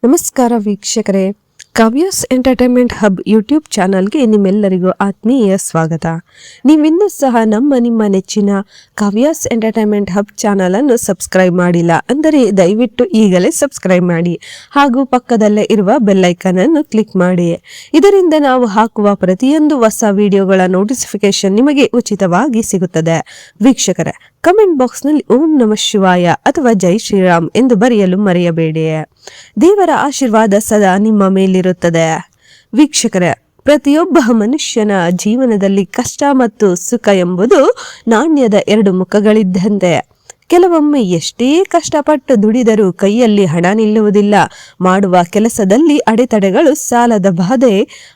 ನಮಸ್ಕಾರ ವೀಕ್ಷಕರೇ, Kavya's entertainment hub YouTube ಚಾನಲ್ಗೆ ನಿಮ್ಮೆಲ್ಲರಿಗೂ ಆತ್ಮೀಯ ಸ್ವಾಗತ. ನೀವಿನ್ನೂ ಸಹ ನಿಮ್ಮ ನೆಚ್ಚಿನ ಕಾವ್ಯಾಸ್ ಎಂಟರ್ಟೈನ್ಮೆಂಟ್ ಹಬ್ ಚಾನಲ್ ಅನ್ನು ಸಬ್ಸ್ಕ್ರೈಬ್ ಮಾಡಿಲ್ಲ ಅಂದರೆ ದಯವಿಟ್ಟು ಈಗಲೇ ಸಬ್ಸ್ಕ್ರೈಬ್ ಮಾಡಿ ಹಾಗೂ ಪಕ್ಕದಲ್ಲೇ ಇರುವ ಬೆಲ್ ಐಕಾನ್ ಅನ್ನು ಕ್ಲಿಕ್ ಮಾಡಿ. ಇದರಿಂದ ನಾವು ಹಾಕುವ ಪ್ರತಿಯೊಂದು ಹೊಸ ವಿಡಿಯೋಗಳ ನೋಟಿಫಿಕೇಶನ್ ನಿಮಗೆ ಉಚಿತವಾಗಿ ಸಿಗುತ್ತದೆ. ವೀಕ್ಷಕರೇ, ಕಮೆಂಟ್ ಬಾಕ್ಸ್ ನಲ್ಲಿ ಓಂ ನಮಃ ಶಿವಾಯ ಅಥವಾ ಜೈ ಶ್ರೀರಾಮ್ ಎಂದು ಬರೆಯಲು ಮರೆಯಬೇಡಿ. ದೇವರ ಆಶೀರ್ವಾದ ಸದಾ ನಿಮ್ಮ ಮೇಲಿರುತ್ತದೆ. ವೀಕ್ಷಕರೇ, ಪ್ರತಿಯೊಬ್ಬ ಮನುಷ್ಯನ ಜೀವನದಲ್ಲಿ ಕಷ್ಟ ಮತ್ತು ಸುಖ ಎಂಬುದು ನಾಣ್ಯದ ಎರಡು ಮುಖಗಳಿದ್ದಂತೆ. ಕೆಲವೊಮ್ಮೆ ಎಷ್ಟೇ ಕಷ್ಟಪಟ್ಟು ದುಡಿದರೂ ಕೈಯಲ್ಲಿ ಹಣ ನಿಲ್ಲುವುದಿಲ್ಲ. ಮಾಡುವ ಕೆಲಸದಲ್ಲಿ ಅಡೆತಡೆಗಳು, ಸಾಲದ ಬಾಧೆ,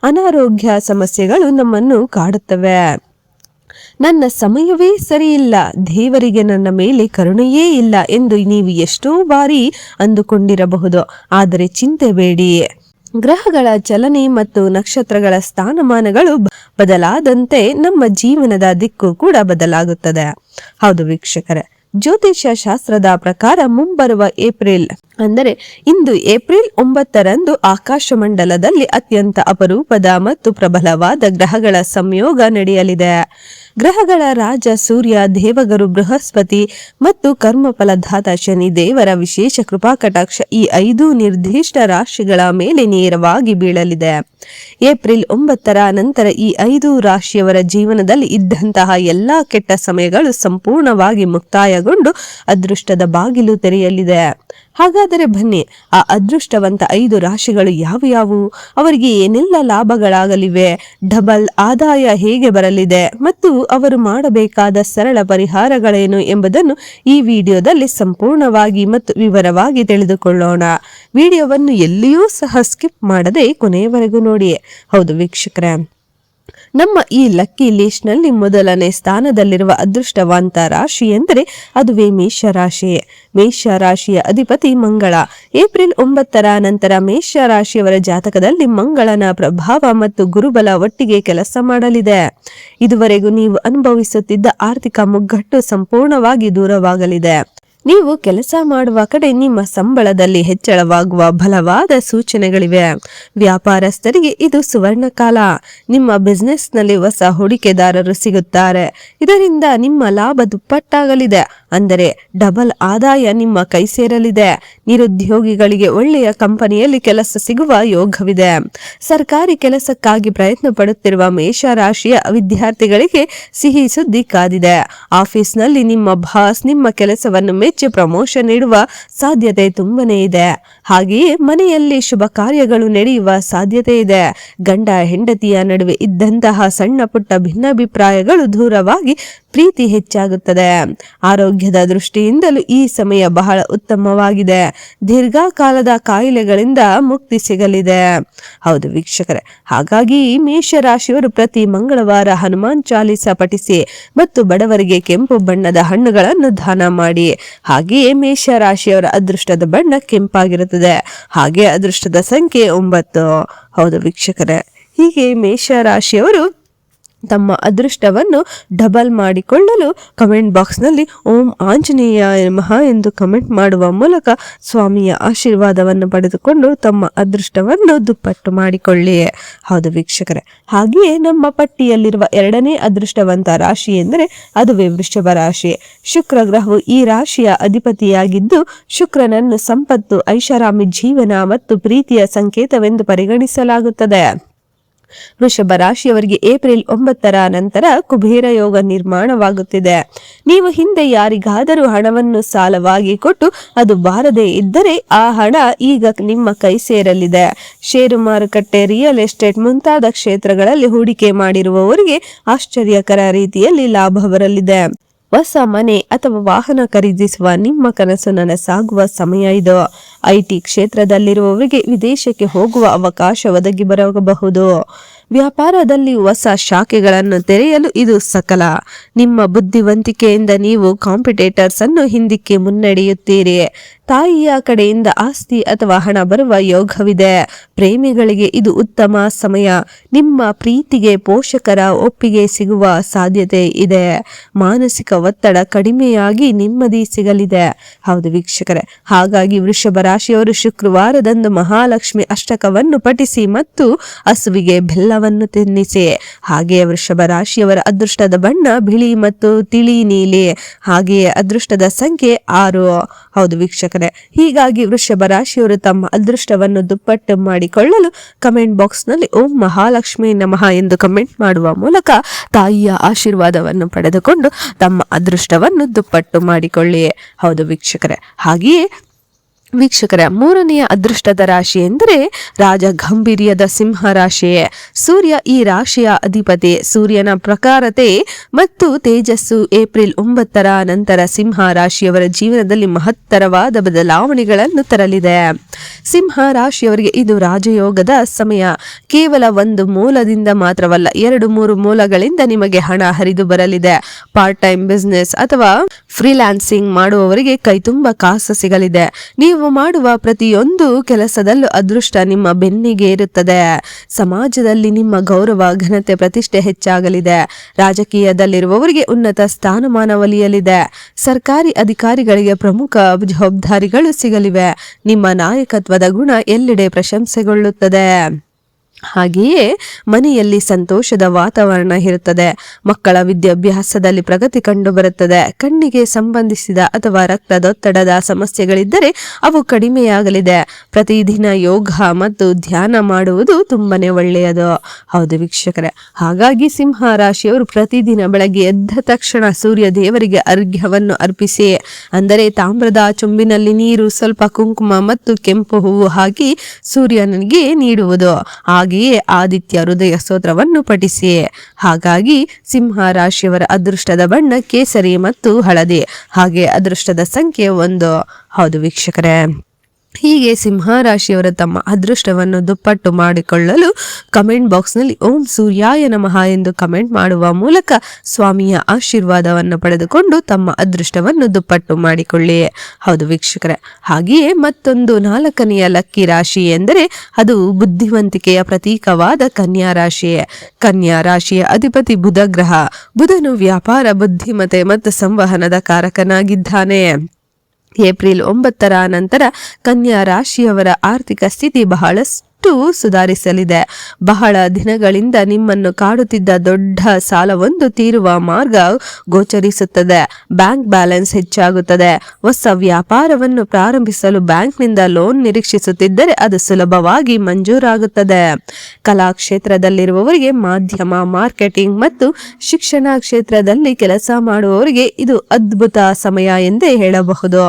ಅನಾರೋಗ್ಯ ಸಮಸ್ಯೆಗಳು ನಮ್ಮನ್ನು ಕಾಡುತ್ತವೆ. ನನ್ನ ಸಮಯವೇ ಸರಿಯಿಲ್ಲ, ದೇವರಿಗೆ ನನ್ನ ಮೇಲೆ ಕರುಣೆಯೇ ಇಲ್ಲ ಎಂದು ನೀವು ಎಷ್ಟೋ ಬಾರಿ ಅಂದುಕೊಂಡಿರಬಹುದು. ಆದರೆ ಚಿಂತೆ ಬೇಡಿ. ಗ್ರಹಗಳ ಚಲನೆ ಮತ್ತು ನಕ್ಷತ್ರಗಳ ಸ್ಥಾನಮಾನಗಳು ಬದಲಾದಂತೆ ನಮ್ಮ ಜೀವನದ ದಿಕ್ಕು ಕೂಡ ಬದಲಾಗುತ್ತದೆ. ಹೌದು ವೀಕ್ಷಕರೇ, ಜ್ಯೋತಿಷ್ಯ ಶಾಸ್ತ್ರದ ಪ್ರಕಾರ ಮುಂಬರುವ ಅಂದರೆ ಇಂದು ಏಪ್ರಿಲ್ 9ರಂದು ಆಕಾಶಮಂಡಲದಲ್ಲಿ ಅತ್ಯಂತ ಅಪರೂಪದ ಮತ್ತು ಪ್ರಬಲವಾದ ಗ್ರಹಗಳ ಸಂಯೋಗ ನಡೆಯಲಿದೆ. ಗ್ರಹಗಳ ರಾಜ ಸೂರ್ಯ, ದೇವಗುರು ಬೃಹಸ್ಪತಿ ಮತ್ತು ಕರ್ಮಫಲದಾತ ಶನಿ ದೇವರ ವಿಶೇಷ ಕೃಪಾ ಕಟಾಕ್ಷ ಈ 5 ನಿರ್ದಿಷ್ಟ ರಾಶಿಗಳ ಮೇಲೆ ನೇರವಾಗಿ ಬೀಳಲಿದೆ. ಏಪ್ರಿಲ್ 9ರ ನಂತರ ಈ 5 ರಾಶಿಯವರ ಜೀವನದಲ್ಲಿ ಇದ್ದಂತಹ ಎಲ್ಲಾ ಕೆಟ್ಟ ಸಮಯಗಳು ಸಂಪೂರ್ಣವಾಗಿ ಮುಕ್ತಾಯಗೊಂಡು ಅದೃಷ್ಟದ ಬಾಗಿಲು ತೆರೆಯಲಿದೆ. ಹಾಗಾದರೆ ಬನ್ನಿ, ಆ ಅದೃಷ್ಟವಂತ 5 ರಾಶಿಗಳು ಯಾವುವು, ಅವರಿಗೆ ಏನೆಲ್ಲ ಲಾಭಗಳಾಗಲಿವೆ, ಡಬಲ್ ಆದಾಯ ಹೇಗೆ ಬರಲಿದೆ ಮತ್ತು ಅವರು ಮಾಡಬೇಕಾದ ಸರಳ ಪರಿಹಾರಗಳೇನು ಎಂಬುದನ್ನು ಈ ವಿಡಿಯೋದಲ್ಲಿ ಸಂಪೂರ್ಣವಾಗಿ ಮತ್ತು ವಿವರವಾಗಿ ತಿಳಿದುಕೊಳ್ಳೋಣ. ವಿಡಿಯೋವನ್ನು ಎಲ್ಲಿಯೂ ಸಹ ಸ್ಕಿಪ್ ಮಾಡದೆ ಕೊನೆಯವರೆಗೂ ನೋಡಿ. ಹೌದು ವೀಕ್ಷಕರೇ, ನಮ್ಮ ಈ ಲಕ್ಕಿ ಲಿಸ್ಟ್ ನಲ್ಲಿ ಮೊದಲನೇ ಸ್ಥಾನದಲ್ಲಿರುವ ಅದೃಷ್ಟವಂತ ರಾಶಿ ಎಂದರೆ ಅದುವೇ ಮೇಷರಾಶಿ. ಮೇಷರಾಶಿಯ ಅಧಿಪತಿ ಮಂಗಳ. ಏಪ್ರಿಲ್ 9ರ ನಂತರ ಮೇಷರಾಶಿಯವರ ಜಾತಕದಲ್ಲಿ ಮಂಗಳನ ಪ್ರಭಾವ ಮತ್ತು ಗುರುಬಲ ಒಟ್ಟಿಗೆ ಕೆಲಸ ಮಾಡಲಿದೆ. ಇದುವರೆಗೂ ನೀವು ಅನುಭವಿಸುತ್ತಿದ್ದ ಆರ್ಥಿಕ ಮುಗ್ಗಟ್ಟು ಸಂಪೂರ್ಣವಾಗಿ ದೂರವಾಗಲಿದೆ. ನೀವು ಕೆಲಸ ಮಾಡುವ ಕಡೆ ನಿಮ್ಮ ಸಂಬಳದಲ್ಲಿ ಹೆಚ್ಚಳವಾಗುವ ಬಲವಾದ ಸೂಚನೆಗಳಿವೆ. ವ್ಯಾಪಾರಸ್ಥರಿಗೆ ಇದು ಸುವರ್ಣ ಕಾಲ. ನಿಮ್ಮ ಬಿಸ್ನೆಸ್ ನಲ್ಲಿ ಹೊಸ ಹೂಡಿಕೆದಾರರು ಸಿಗುತ್ತಾರೆ. ಇದರಿಂದ ನಿಮ್ಮ ಲಾಭ ದುಪ್ಪಟ್ಟಾಗಲಿದೆ. ಅಂದರೆ ಡಬಲ್ ಆದಾಯ ನಿಮ್ಮ ಕೈ ಸೇರಲಿದೆ. ನಿರುದ್ಯೋಗಿಗಳಿಗೆ ಒಳ್ಳೆಯ ಕಂಪನಿಯಲ್ಲಿ ಕೆಲಸ ಸಿಗುವ ಯೋಗವಿದೆ. ಸರ್ಕಾರಿ ಕೆಲಸಕ್ಕಾಗಿ ಪ್ರಯತ್ನ ಪಡುತ್ತಿರುವ ಮೇಷರಾಶಿಯ ವಿದ್ಯಾರ್ಥಿಗಳಿಗೆ ಸಿಹಿ ಸುದ್ದಿ ಕಾದಿದೆ. ಆಫೀಸ್ನಲ್ಲಿ ನಿಮ್ಮ ಬಾಸ್ ನಿಮ್ಮ ಕೆಲಸವನ್ನು ಮೆಚ್ಚಿ ಪ್ರಮೋಷನ್ ನೀಡುವ ಸಾಧ್ಯತೆ ತುಂಬನೇ ಇದೆ. ಹಾಗೆಯೇ ಮನೆಯಲ್ಲಿ ಶುಭ ಕಾರ್ಯಗಳು ನಡೆಯುವ ಸಾಧ್ಯತೆ ಇದೆ. ಗಂಡ ಹೆಂಡತಿಯ ನಡುವೆ ಇದ್ದಂತಹ ಸಣ್ಣ ಪುಟ್ಟ ಭಿನ್ನಾಭಿಪ್ರಾಯಗಳು ದೂರವಾಗಿ ಪ್ರೀತಿ ಹೆಚ್ಚಾಗುತ್ತದೆ. ಆರೋಗ್ಯದ ದೃಷ್ಟಿಯಿಂದಲೂ ಈ ಸಮಯ ಬಹಳ ಉತ್ತಮವಾಗಿದೆ. ದೀರ್ಘಕಾಲದ ಕಾಯಿಲೆಗಳಿಂದ ಮುಕ್ತಿ ಸಿಗಲಿದೆ. ಹೌದು ವೀಕ್ಷಕರೇ, ಹಾಗಾಗಿ ಮೇಷರಾಶಿಯವರು ಪ್ರತಿ ಮಂಗಳವಾರ ಹನುಮಾನ್ ಚಾಲಿಸ ಪಠಿಸಿ ಮತ್ತು ಬಡವರಿಗೆ ಕೆಂಪು ಬಣ್ಣದ ಹಣ್ಣುಗಳನ್ನು ದಾನ ಮಾಡಿ. ಹಾಗೆಯೇ ಮೇಷರಾಶಿಯವರ ಅದೃಷ್ಟದ ಬಣ್ಣ ಕೆಂಪಾಗಿರುತ್ತದೆ. ಹಾಗೆ ಅದೃಷ್ಟದ ಸಂಖ್ಯೆ 9. ಹೌದು ವೀಕ್ಷಕರೇ, ಹೀಗೆ ಮೇಷರಾಶಿಯವರು ತಮ್ಮ ಅದೃಷ್ಟವನ್ನು ಡಬಲ್ ಮಾಡಿಕೊಳ್ಳಲು ಕಮೆಂಟ್ ಬಾಕ್ಸ್ ನಲ್ಲಿ ಓಂ ಆಂಜನೇಯ ನಮಃ ಎಂದು ಕಮೆಂಟ್ ಮಾಡುವ ಮೂಲಕ ಸ್ವಾಮಿಯ ಆಶೀರ್ವಾದವನ್ನು ಪಡೆದುಕೊಂಡು ತಮ್ಮ ಅದೃಷ್ಟವನ್ನು ದುಪ್ಪಟ್ಟು ಮಾಡಿಕೊಳ್ಳಿ. ಹೌದು ವೀಕ್ಷಕರೇ, ಹಾಗೆಯೇ ನಮ್ಮ ಪಟ್ಟಿಯಲ್ಲಿರುವ 2ನೇ ಅದೃಷ್ಟವಂತ ರಾಶಿ ಎಂದರೆ ಅದುವೇ ವೃಷಭ ರಾಶಿ. ಶುಕ್ರ ಗ್ರಹವು ಈ ರಾಶಿಯ ಅಧಿಪತಿಯಾಗಿದ್ದು, ಶುಕ್ರನನ್ನು ಸಂಪತ್ತು, ಐಷಾರಾಮಿ ಜೀವನ ಮತ್ತು ಪ್ರೀತಿಯ ಸಂಕೇತವೆಂದು ಪರಿಗಣಿಸಲಾಗುತ್ತದೆ. ವೃಷಭ ರಾಶಿಯವರಿಗೆ ಏಪ್ರಿಲ್ 9ರ ನಂತರ ಕುಬೇರ ಯೋಗ ನಿರ್ಮಾಣವಾಗುತ್ತಿದೆ. ನೀವು ಹಿಂದೆ ಯಾರಿಗಾದರೂ ಹಣವನ್ನು ಸಾಲವಾಗಿ ಕೊಟ್ಟು ಅದು ಬಾರದೇ ಇದ್ದರೆ ಆ ಹಣ ಈಗ ನಿಮ್ಮ ಕೈ ಸೇರಲಿದೆ. ಷೇರು ಮಾರುಕಟ್ಟೆ, ರಿಯಲ್ ಎಸ್ಟೇಟ್ ಮುಂತಾದ ಕ್ಷೇತ್ರಗಳಲ್ಲಿ ಹೂಡಿಕೆ ಮಾಡಿರುವವರಿಗೆ ಆಶ್ಚರ್ಯಕರ ರೀತಿಯಲ್ಲಿ ಲಾಭ ಬರಲಿದೆ. ಹೊಸ ಮನೆ ಅಥವಾ ವಾಹನ ಖರೀದಿಸುವ ನಿಮ್ಮ ಕನಸು ನನಸಾಗುವ ಸಮಯ ಇದು. IT ಕ್ಷೇತ್ರದಲ್ಲಿರುವವರಿಗೆ ವಿದೇಶಕ್ಕೆ ಹೋಗುವ ಅವಕಾಶ ಒದಗಿ ಬರಬಹುದು. ವ್ಯಾಪಾರದಲ್ಲಿ ಹೊಸ ಶಾಖೆಗಳನ್ನು ತೆರೆಯಲು ಇದು ಸಕಲ. ನಿಮ್ಮ ಬುದ್ಧಿವಂತಿಕೆಯಿಂದ ನೀವು ಕಾಂಪಿಟೇಟರ್ಸ್ ಅನ್ನು ಹಿಂದಕ್ಕೆ ಮುನ್ನಡೆಯುತ್ತೀರಿ. ತಾಯಿಯ ಕಡೆಯಿಂದ ಆಸ್ತಿ ಅಥವಾ ಹಣ ಬರುವ ಯೋಗವಿದೆ. ಪ್ರೇಮಿಗಳಿಗೆ ಇದು ಉತ್ತಮ ಸಮಯ. ನಿಮ್ಮ ಪ್ರೀತಿಗೆ ಪೋಷಕರ ಒಪ್ಪಿಗೆ ಸಿಗುವ ಸಾಧ್ಯತೆ ಇದೆ. ಮಾನಸಿಕ ಒತ್ತಡ ಕಡಿಮೆಯಾಗಿ ನೆಮ್ಮದಿ ಸಿಗಲಿದೆ. ಹೌದು ವೀಕ್ಷಕರೇ, ಹಾಗಾಗಿ ವೃಷಭ ರಾಶಿಯವರು ಶುಕ್ರವಾರದಂದು ಮಹಾಲಕ್ಷ್ಮಿ ಅಷ್ಟಕವನ್ನು ಪಠಿಸಿ ಮತ್ತು ಹಸುವಿಗೆ ಬೆಲ್ಲವನ್ನು ತಿನ್ನಿಸಿ. ಹಾಗೆಯೇ ವೃಷಭ ರಾಶಿಯವರ ಅದೃಷ್ಟದ ಬಣ್ಣ ಬಿಳಿ ಮತ್ತು ತಿಳಿ ನೀಲಿ. ಹಾಗೆಯೇ ಅದೃಷ್ಟದ ಸಂಖ್ಯೆ 6. ಹೌದು ವೀಕ್ಷಕರೇ, ಹೀಗಾಗಿ ವೃಷಭ ರಾಶಿಯವರು ತಮ್ಮ ಅದೃಷ್ಟವನ್ನು ದುಪ್ಪಟ್ಟು ಮಾಡಿಕೊಳ್ಳಲು ಕಮೆಂಟ್ ಬಾಕ್ಸ್ ನಲ್ಲಿ ಓಂ ಮಹಾಲಕ್ಷ್ಮಿ ನಮಃ ಎಂದು ಕಮೆಂಟ್ ಮಾಡುವ ಮೂಲಕ ತಾಯಿಯ ಆಶೀರ್ವಾದವನ್ನು ಪಡೆದುಕೊಂಡು ತಮ್ಮ ಅದೃಷ್ಟವನ್ನು ದುಪ್ಪಟ್ಟು ಮಾಡಿಕೊಳ್ಳಿ. ಹೌದು ವೀಕ್ಷಕರೇ, ಹಾಗೆಯೇ ವೀಕ್ಷಕರ ಮೂರನೆಯ ಅದೃಷ್ಟದ ರಾಶಿ ಎಂದರೆ ರಾಜ ಗಂಭೀರ್ಯದ ಸಿಂಹ ರಾಶಿಯೇ. ಸೂರ್ಯ ಈ ರಾಶಿಯ ಅಧಿಪತಿ. ಸೂರ್ಯನ ಪ್ರಖರತೆ ಮತ್ತು ತೇಜಸ್ಸು ಏಪ್ರಿಲ್ 9ರ ನಂತರ ಸಿಂಹ ರಾಶಿಯವರ ಜೀವನದಲ್ಲಿ ಮಹತ್ತರವಾದ ಬದಲಾವಣೆಗಳನ್ನು ತರಲಿದೆ. ಸಿಂಹ ರಾಶಿಯವರಿಗೆ ಇದು ರಾಜಯೋಗದ ಸಮಯ. ಕೇವಲ ಒಂದು ಮೂಲದಿಂದ ಮಾತ್ರವಲ್ಲ, 2-3 ಮೂಲಗಳಿಂದ ನಿಮಗೆ ಹಣ ಹರಿದು ಬರಲಿದೆ. ಪಾರ್ಟ್ ಟೈಮ್ ಬಿಸ್ನೆಸ್ ಅಥವಾ ಫ್ರೀಲಾನ್ಸಿಂಗ್ ಮಾಡುವವರಿಗೆ ಕೈತುಂಬ ಕಾಸು ಸಿಗಲಿದೆ. ನೀವು ಮಾಡುವ ಪ್ರತಿಯೊಂದು ಕೆಲಸದಲ್ಲೂ ಅದೃಷ್ಟ ನಿಮ್ಮ ಬೆನ್ನಿಗೆ ಇರುತ್ತದೆ. ಸಮಾಜದಲ್ಲಿ ನಿಮ್ಮ ಗೌರವ, ಘನತೆ, ಪ್ರತಿಷ್ಠೆ ಹೆಚ್ಚಾಗಲಿದೆ. ರಾಜಕೀಯದಲ್ಲಿರುವವರಿಗೆ ಉನ್ನತ ಸ್ಥಾನಮಾನ ಒಲಿಯಲಿದೆ. ಸರ್ಕಾರಿ ಅಧಿಕಾರಿಗಳಿಗೆ ಪ್ರಮುಖ ಜವಾಬ್ದಾರಿಗಳು ಸಿಗಲಿವೆ. ನಿಮ್ಮ ನಾಯಕತ್ವದ ಗುಣ ಎಲ್ಲೆಡೆ ಪ್ರಶಂಸೆಗೊಳ್ಳುತ್ತದೆ. ಹಾಗೆಯೇ ಮನೆಯಲ್ಲಿ ಸಂತೋಷದ ವಾತಾವರಣ ಇರುತ್ತದೆ. ಮಕ್ಕಳ ವಿದ್ಯಾಭ್ಯಾಸದಲ್ಲಿ ಪ್ರಗತಿ ಕಂಡುಬರುತ್ತದೆ. ಕಣ್ಣಿಗೆ ಸಂಬಂಧಿಸಿದ ಅಥವಾ ರಕ್ತದೊತ್ತಡದ ಸಮಸ್ಯೆಗಳಿದ್ದರೆ ಅವು ಕಡಿಮೆಯಾಗಲಿದೆ. ಪ್ರತಿದಿನ ಯೋಗ ಮತ್ತು ಧ್ಯಾನ ಮಾಡುವುದು ತುಂಬಾನೇ ಒಳ್ಳೆಯದು. ಹೌದು ವೀಕ್ಷಕರೇ, ಹಾಗಾಗಿ ಸಿಂಹ ರಾಶಿಯವರು ಪ್ರತಿದಿನ ಬೆಳಗ್ಗೆ ಎದ್ದ ತಕ್ಷಣ ಸೂರ್ಯ ದೇವರಿಗೆ ಅರ್ಘ್ಯವನ್ನು ಅರ್ಪಿಸಿ, ಅಂದರೆ ತಾಮ್ರದ ಚೊಂಬಿನಲ್ಲಿ ನೀರು, ಸ್ವಲ್ಪ ಕುಂಕುಮ ಮತ್ತು ಕೆಂಪು ಹೂವು ಹಾಕಿ ಸೂರ್ಯನಿಗೆ ನೀಡುವುದು. ಹಾಗೆಯೇ ಆದಿತ್ಯ ಹೃದಯ ಸ್ತೋತ್ರವನ್ನು ಪಠಿಸಿ. ಹಾಗಾಗಿ ಸಿಂಹ ರಾಶಿಯವರ ಅದೃಷ್ಟದ ಬಣ್ಣ ಕೇಸರಿ ಮತ್ತು ಹಳದಿ. ಹಾಗೆ ಅದೃಷ್ಟದ ಸಂಖ್ಯೆ 1. ಹೌದು ವೀಕ್ಷಕರೇ, ಹೀಗೆ ಸಿಂಹ ರಾಶಿಯವರ ತಮ್ಮ ಅದೃಷ್ಟವನ್ನು ದುಪ್ಪಟ್ಟು ಮಾಡಿಕೊಳ್ಳಲು ಕಮೆಂಟ್ ಬಾಕ್ಸ್ನಲ್ಲಿ ಓಂ ಸೂರ್ಯಾಯ ನಮಃ ಎಂದು ಕಮೆಂಟ್ ಮಾಡುವ ಮೂಲಕ ಸ್ವಾಮಿಯ ಆಶೀರ್ವಾದವನ್ನು ಪಡೆದುಕೊಂಡು ತಮ್ಮ ಅದೃಷ್ಟವನ್ನು ದುಪ್ಪಟ್ಟು ಮಾಡಿಕೊಳ್ಳಿ. ಹೌದು ವೀಕ್ಷಕರೇ, ಹಾಗೆಯೇ ಮತ್ತೊಂದು 4ನೆಯ ಲಕ್ಕಿ ರಾಶಿ ಎಂದರೆ ಅದು ಬುದ್ಧಿವಂತಿಕೆಯ ಪ್ರತೀಕವಾದ ಕನ್ಯಾ ರಾಶಿ. ಕನ್ಯಾ ರಾಶಿಯ ಅಧಿಪತಿ ಬುಧ ಗ್ರಹ. ಬುಧನು ವ್ಯಾಪಾರ, ಬುದ್ಧಿಮತ್ತೆ ಮತ್ತು ಸಂವಹನದ ಕಾರಕನಾಗಿದ್ದಾನೆ. ಏಪ್ರಿಲ್ 9ರ ನಂತರ ಕನ್ಯಾ ರಾಶಿಯವರ ಆರ್ಥಿಕ ಸ್ಥಿತಿ ಬಹಳಷ್ಟು ಸುಧಾರಿಸಲಿದೆ. ಬಹಳ ದಿನಗಳಿಂದ ನಿಮ್ಮನ್ನು ಕಾಡುತ್ತಿದ್ದ ದೊಡ್ಡ ಸಾಲವೊಂದು ತೀರುವ ಮಾರ್ಗ ಗೋಚರಿಸುತ್ತದೆ. ಬ್ಯಾಂಕ್ ಬ್ಯಾಲೆನ್ಸ್ ಹೆಚ್ಚಾಗುತ್ತದೆ. ಹೊಸ ವ್ಯಾಪಾರವನ್ನು ಪ್ರಾರಂಭಿಸಲು ಬ್ಯಾಂಕ್ನಿಂದ ಲೋನ್ ನಿರೀಕ್ಷಿಸುತ್ತಿದ್ದರೆ ಅದು ಸುಲಭವಾಗಿ ಮಂಜೂರಾಗುತ್ತದೆ. ಕಲಾ ಕ್ಷೇತ್ರದಲ್ಲಿರುವವರಿಗೆ, ಮಾಧ್ಯಮ, ಮಾರ್ಕೆಟಿಂಗ್ ಮತ್ತು ಶಿಕ್ಷಣ ಕ್ಷೇತ್ರದಲ್ಲಿ ಕೆಲಸ ಮಾಡುವವರಿಗೆ ಇದು ಅದ್ಭುತ ಸಮಯ ಎಂದೇ ಹೇಳಬಹುದು.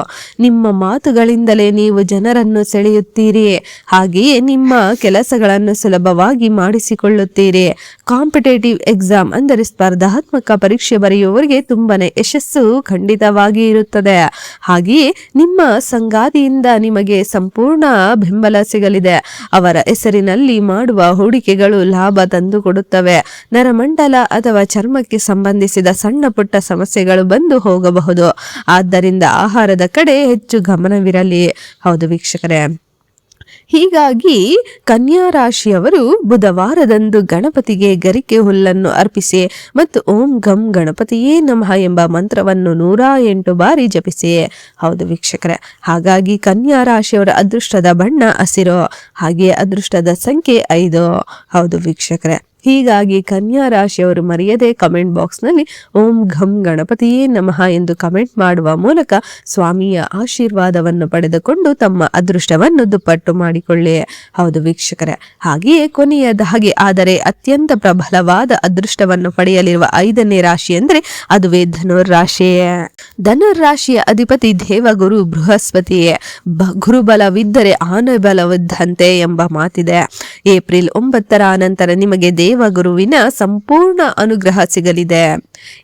ನಿಮ್ಮ ಮಾತುಗಳಿಂದಲೇ ನೀವು ಜನರನ್ನು ಸೆಳೆಯುತ್ತೀರಿ. ಹಾಗೆಯೇ ನಿಮ್ಮ ಕೆಲಸಗಳನ್ನು ಸುಲಭವಾಗಿ ಮಾಡಿಸಿಕೊಳ್ಳುತ್ತೀರಿ. ಕಾಂಪಿಟೇಟಿವ್ ಎಕ್ಸಾಮ್ ಅಂದರೆ ಸ್ಪರ್ಧಾತ್ಮಕ ಪರೀಕ್ಷೆ ಬರೆಯುವವರಿಗೆ ತುಂಬಾನೇ ಯಶಸ್ಸು ಖಂಡಿತವಾಗಿ ಇರುತ್ತದೆ. ಹಾಗೆಯೇ ನಿಮ್ಮ ಸಂಗಾತಿಯಿಂದ ನಿಮಗೆ ಸಂಪೂರ್ಣ ಬೆಂಬಲ ಸಿಗಲಿದೆ. ಅವರ ಹೆಸರಿನಲ್ಲಿ ಮಾಡುವ ಹೂಡಿಕೆಗಳು ಲಾಭ ತಂದುಕೊಡುತ್ತವೆ. ನರಮಂಡಲ ಅಥವಾ ಚರ್ಮಕ್ಕೆ ಸಂಬಂಧಿಸಿದ ಸಣ್ಣ ಪುಟ್ಟ ಸಮಸ್ಯೆಗಳು ಬಂದು ಹೋಗಬಹುದು. ಆದ್ದರಿಂದ ಆಹಾರದ ಕಡೆ ಹೆಚ್ಚು ಗಮನವಿರಲಿ. ಹೌದು ವೀಕ್ಷಕರೇ, ಹೀಗಾಗಿ ಕನ್ಯಾ ರಾಶಿಯವರು ಬುಧವಾರದಂದು ಗಣಪತಿಗೆ ಗರಿಕೆ ಹುಲ್ಲನ್ನು ಅರ್ಪಿಸಿ ಮತ್ತು ಓಂ ಗಂ ಗಣಪತಿಯೇ ನಮಃ ಎಂಬ ಮಂತ್ರವನ್ನು 108 ಬಾರಿ ಜಪಿಸಿ. ಹೌದು ವೀಕ್ಷಕರೇ, ಹಾಗಾಗಿ ಕನ್ಯಾ ರಾಶಿಯವರ ಅದೃಷ್ಟದ ಬಣ್ಣ ಹಸಿರು. ಹಾಗೆಯೇ ಅದೃಷ್ಟದ ಸಂಖ್ಯೆ 5. ಹೌದು ವೀಕ್ಷಕರೇ, ಹೀಗಾಗಿ ಕನ್ಯಾ ರಾಶಿಯವರು ಮರೆಯದೆ ಕಮೆಂಟ್ ಬಾಕ್ಸ್ನಲ್ಲಿ ಓಂ ಘಂ ಗಣಪತಿಯೇ ನಮಃ ಎಂದು ಕಮೆಂಟ್ ಮಾಡುವ ಮೂಲಕ ಸ್ವಾಮಿಯ ಆಶೀರ್ವಾದವನ್ನು ಪಡೆದುಕೊಂಡು ತಮ್ಮ ಅದೃಷ್ಟವನ್ನು ದುಪ್ಪಟ್ಟು ಮಾಡಿಕೊಳ್ಳಿ. ಹೌದು ವೀಕ್ಷಕರೇ, ಹಾಗೆಯೇ ಕೊನೆಯದಾಗಿ ಆದರೆ ಅತ್ಯಂತ ಪ್ರಬಲವಾದ ಅದೃಷ್ಟವನ್ನು ಪಡೆಯಲಿರುವ 5ನೇ ರಾಶಿ ಎಂದರೆ ಅದುವೇ ಧನುರ್ರಾಶಿಯೇ. ಧನುರ್ರಾಶಿಯ ಅಧಿಪತಿ ದೇವಗುರು ಬೃಹಸ್ಪತಿಯೇ. ಗುರುಬಲವಿದ್ದರೆ ಆನೆ ಬಲವಿದ್ದಂತೆ ಎಂಬ ಮಾತಿದೆ. ಏಪ್ರಿಲ್ 9ರ ನಂತರ ನಿಮಗೆ ದೇವಗುರುವಿನ ಸಂಪೂರ್ಣ ಅನುಗ್ರಹ ಸಿಗಲಿದೆ.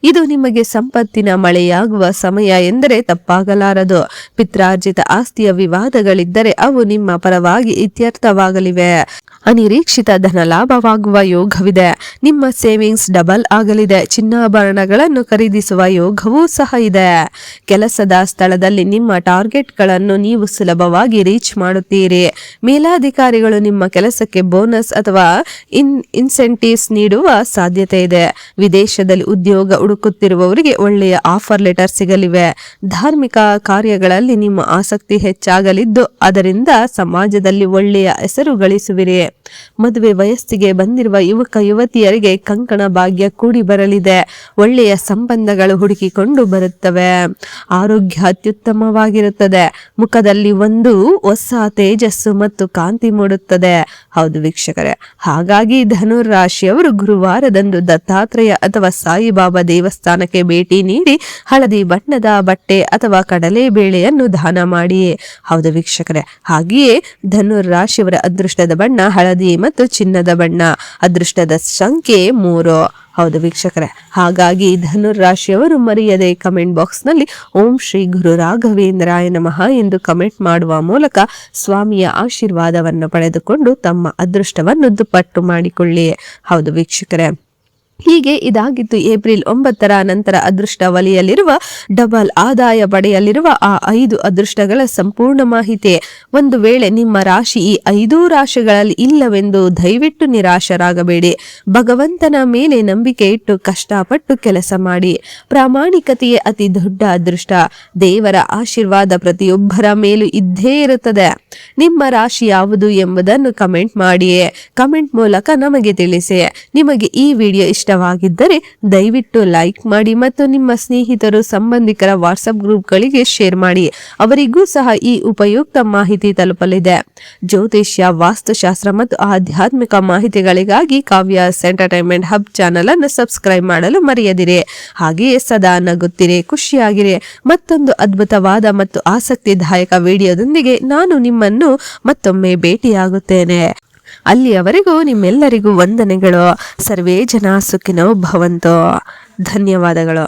ಇದು ನಿಮಗೆ ಸಂಪತ್ತಿನ ಮಳೆಯಾಗುವ ಸಮಯ ಎಂದರೆ ತಪ್ಪಾಗಲಾರದು. ಪಿತ್ರಾರ್ಜಿತ ಆಸ್ತಿಯ ವಿವಾದಗಳಿದ್ದರೆ ಅವು ನಿಮ್ಮ ಪರವಾಗಿ ಇತ್ಯರ್ಥವಾಗಲಿವೆ. ಅನಿರೀಕ್ಷಿತ ಧನ ಲಾಭವಾಗುವ ಯೋಗವಿದೆ. ನಿಮ್ಮ ಸೇವಿಂಗ್ಸ್ ಡಬಲ್ ಆಗಲಿದೆ. ಚಿನ್ನಾಭರಣಗಳನ್ನು ಖರೀದಿಸುವ ಯೋಗವೂ ಸಹ ಇದೆ. ಕೆಲಸದ ಸ್ಥಳದಲ್ಲಿ ನಿಮ್ಮ ಟಾರ್ಗೆಟ್ಗಳನ್ನು ನೀವು ಸುಲಭವಾಗಿ ರೀಚ್ ಮಾಡುತ್ತೀರಿ. ಮೇಲಾಧಿಕಾರಿಗಳು ನಿಮ್ಮ ಕೆಲಸಕ್ಕೆ ಬೋನಸ್ ಅಥವಾ ಇನ್ಸೆಂಟಿವ್ಸ್ ನೀಡುವ ಸಾಧ್ಯತೆ ಇದೆ. ವಿದೇಶದಲ್ಲಿ ಉದ್ಯೋಗ ಹುಡುಕುತ್ತಿರುವವರಿಗೆ ಒಳ್ಳೆಯ ಆಫರ್ ಲೆಟರ್ ಸಿಗಲಿವೆ. ಧಾರ್ಮಿಕ ಕಾರ್ಯಗಳಲ್ಲಿ ನಿಮ್ಮ ಆಸಕ್ತಿ ಹೆಚ್ಚಾಗಲಿದ್ದು ಅದರಿಂದ ಸಮಾಜದಲ್ಲಿ ಒಳ್ಳೆಯ ಹೆಸರು ಗಳಿಸುವಿರಿ. ಮದುವೆ ವಯಸ್ಸಿಗೆ ಬಂದಿರುವ ಯುವಕ ಯುವತಿಯರಿಗೆ ಕಂಕಣ ಭಾಗ್ಯ ಕೂಡಿ ಬರಲಿದೆ. ಒಳ್ಳೆಯ ಸಂಬಂಧಗಳು ಹುಡುಕಿಕೊಂಡು ಬರುತ್ತವೆ. ಆರೋಗ್ಯ ಅತ್ಯುತ್ತಮವಾಗಿರುತ್ತದೆ. ಮುಖದಲ್ಲಿ ಒಂದು ಹೊಸ ತೇಜಸ್ಸು ಮತ್ತು ಕಾಂತಿ ಮೂಡುತ್ತದೆ. ಹೌದು ವೀಕ್ಷಕರೇ, ಹಾಗಾಗಿ ಧನುರ್ ರಾಶಿಯವರು ಗುರುವಾರದಂದು ದತ್ತಾತ್ರೇಯ ಅಥವಾ ಸಾಯಿಬಾಬಾ ದೇವಸ್ಥಾನಕ್ಕೆ ಭೇಟಿ ನೀಡಿ ಹಳದಿ ಬಣ್ಣದ ಬಟ್ಟೆ ಅಥವಾ ಕಡಲೆಬೇಳೆಯನ್ನು ದಾನ ಮಾಡಿ. ಹೌದು ವೀಕ್ಷಕರೇ, ಹಾಗೆಯೇ ಧನುರ್ ರಾಶಿಯವರ ಅದೃಷ್ಟದ ಬಣ್ಣ ಹಳದಿ ಮತ್ತು ಚಿನ್ನದ ಬಣ್ಣ. ಅದೃಷ್ಟದ ಸಂಖ್ಯೆ 3. ಹೌದು ವೀಕ್ಷಕರೇ, ಹಾಗಾಗಿ ಧನುರ್ ರಾಶಿಯವರು ಮರೆಯದೆ ಕಮೆಂಟ್ ಬಾಕ್ಸ್ ನಲ್ಲಿ ಓಂ ಶ್ರೀ ಗುರು ರಾಘವೇಂದ್ರಾಯ ನಮಃ ಎಂದು ಕಮೆಂಟ್ ಮಾಡುವ ಮೂಲಕ ಸ್ವಾಮಿಯ ಆಶೀರ್ವಾದವನ್ನು ಪಡೆದುಕೊಂಡು ತಮ್ಮ ಅದೃಷ್ಟವನ್ನು ದುಪ್ಪಟ್ಟು ಮಾಡಿಕೊಳ್ಳಿ. ಹೌದು ವೀಕ್ಷಕರೇ, ಹೀಗೆ ಇದಾಗಿತ್ತು ಏಪ್ರಿಲ್ 9ರ ನಂತರ ಅದೃಷ್ಟ ವಲಯಲ್ಲಿರುವ ಡಬಲ್ ಆದಾಯ ಪಡೆಯಲಿರುವ ಆ 5 ಅದೃಷ್ಟಗಳ ಸಂಪೂರ್ಣ ಮಾಹಿತಿ. ಒಂದು ವೇಳೆ ನಿಮ್ಮ ರಾಶಿ ಈ 5 ರಾಶಿಗಳಲ್ಲಿ ಇಲ್ಲವೆಂದು ದಯವಿಟ್ಟು ನಿರಾಶರಾಗಬೇಡಿ. ಭಗವಂತನ ಮೇಲೆ ನಂಬಿಕೆ ಇಟ್ಟು ಕಷ್ಟಪಟ್ಟು ಕೆಲಸ ಮಾಡಿ. ಪ್ರಾಮಾಣಿಕತೆಯೇ ಅತಿ ದೊಡ್ಡ ಅದೃಷ್ಟ. ದೇವರ ಆಶೀರ್ವಾದ ಪ್ರತಿಯೊಬ್ಬರ ಮೇಲೂ ಇದ್ದೇ ಇರುತ್ತದೆ. ನಿಮ್ಮ ರಾಶಿ ಯಾವುದು ಎಂಬುದನ್ನು ಕಮೆಂಟ್ ಮಾಡಿ. ಕಮೆಂಟ್ ಮೂಲಕ ನಮಗೆ ತಿಳಿಸಿ. ನಿಮಗೆ ಈ ವಿಡಿಯೋ ಇಷ್ಟವಾಗಿದ್ದರೆ ದಯವಿಟ್ಟು ಲೈಕ್ ಮಾಡಿ ಮತ್ತು ನಿಮ್ಮ ಸ್ನೇಹಿತರು ಸಂಬಂಧಿಕರ ವಾಟ್ಸಪ್ ಗ್ರೂಪ್ಗಳಿಗೆ ಶೇರ್ ಮಾಡಿ. ಅವರಿಗೂ ಸಹ ಈ ಉಪಯುಕ್ತ ಮಾಹಿತಿ ತಲುಪಲಿದೆ. ಜ್ಯೋತಿಷ್ಯ, ವಾಸ್ತುಶಾಸ್ತ್ರ ಮತ್ತು ಆಧ್ಯಾತ್ಮಿಕ ಮಾಹಿತಿಗಳಿಗಾಗಿ ಕಾವ್ಯಾಸ್ ಎಂಟರ್ಟೈನ್ಮೆಂಟ್ ಹಬ್ ಚಾನಲ್ ಅನ್ನು ಸಬ್ಸ್ಕ್ರೈಬ್ ಮಾಡಲು ಮರೆಯದಿರಿ. ಹಾಗೆಯೇ ಸದಾ ನಗುತ್ತಿರಿ, ಖುಷಿಯಾಗಿರಿ. ಮತ್ತೊಂದು ಅದ್ಭುತವಾದ ಮತ್ತು ಆಸಕ್ತಿದಾಯಕ ವಿಡಿಯೋದೊಂದಿಗೆ ನಾನು ನಿಮ್ಮನ್ನು ಮತ್ತೊಮ್ಮೆ ಭೇಟಿಯಾಗುತ್ತೇನೆ. ಅಲ್ಲಿಯವರೆಗೂ ನಿಮ್ಮೆಲ್ಲರಿಗೂ ವಂದನೆಗಳು. ಸರ್ವೇ ಜನ ಸುಖಿನೋ ಭವಂತೋ. ಧನ್ಯವಾದಗಳು.